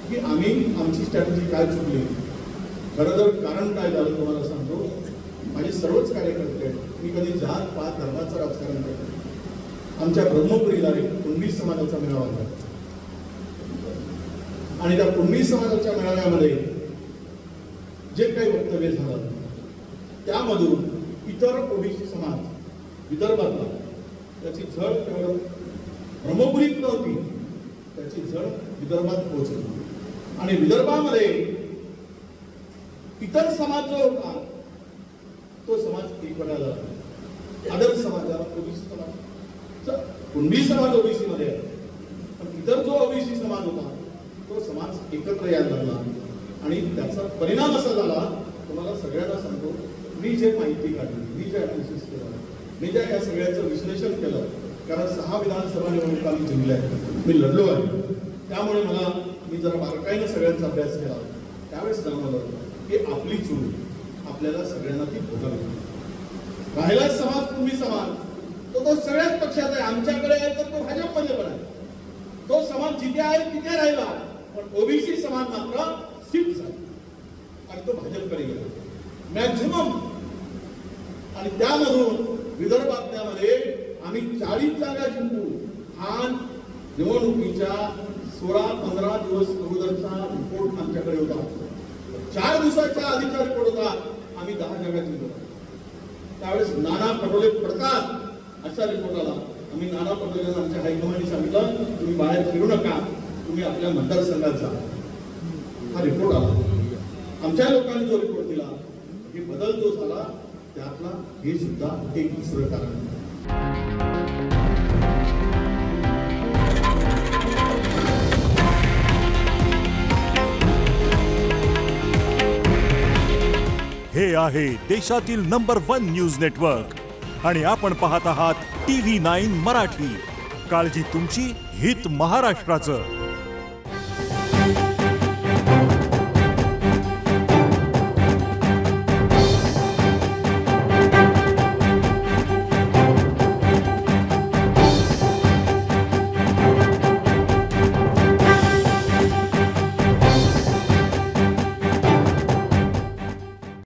की आम्ही आमची स्ट्रॅटेजी काय चुकली. खरं तर कारण काय झालं तुम्हाला सांगतो. माझे सर्वच कार्यकर्ते आहेत. मी कधी जात पात धर्माचं राजकारण करतो. आमच्या ब्रह्मपुरीला एक कुणबी समाजाचा मेळावा झाला आणि त्या कुणबी समाजाच्या मेळाव्यामध्ये जे काही वक्तव्य झालं त्यामधून इतर ओबीसी समाज विदर्भातला त्याची झळ केवळ ब्रह्मपुरीत नव्हती, त्याची झळ विदर्भात पोहोचली आणि विदर्भामध्ये इतर समाज जो होता तो समाज एकवटला झाला. आदर्श समाजाला ओबीसी समाज, कुणबी समाज ओबीसी मध्ये आहे, पण इतर जो ओबीसी समाज होता तो समाज एकत्र यायला लागला आणि त्याचा परिणाम असा झाला. तुम्हाला सगळ्यांना सांगतो, मी जे माहिती काढली, मी जे अनालिसिस केलं, मी ज्या या सगळ्याचं विश्लेषण केलं, कारण 6 विधानसभा निवडणुका मी जिंकल्या आहेत, मी लढलो आहे, त्यामुळे मी जरा बारकाईनं सगळ्यांचा अभ्यास केला. त्यावेळेस जाणवलं की आपली चूक आपल्याला सगळ्यांना ती भोगावी. राहिला समाज कुणबी समाज तो सगळ्याच पक्षात आहे. आमच्याकडे आहे तर तो भाजपमध्ये पण आहे. तो समाज जिथे आहे तिथे राहिला, पण ओबीसी समाज मात्र शिफ्ट झाला आणि तो भाजपकडे गेला मॅक्झिमम. आणि त्यामधून विदर्भातल्यामध्ये आम्ही 40 जागा जिंकू. हा निवडणुकीच्या 16-15 दिवस अगोदरचा रिपोर्ट आमच्याकडे होता. 4 दिवसाच्या आधीचा रिपोर्ट होता. आम्ही 10 जागा जिंकलो. त्यावेळेस नाना पटोले पडतात असा रिपोर्ट आला. आम्ही नाना पटोलेंना आमच्या हायकमांडनी सांगितलं, तुम्ही बाहेर फिरू नका, तुम्ही आपल्या मतदारसंघात जा. हा रिपोर्ट आला. आमच्या लोकांनी जो रिपोर्ट दिला, हे बदल जो झाला त्यातला हे सुद्धा एक दुसरं कारण. हे आहे देशातील नंबर 1 न्यूज नेटवर्क आणि आपण पाहत आहात TV9 मराठी. काळजी तुमची, हित महाराष्ट्राचं.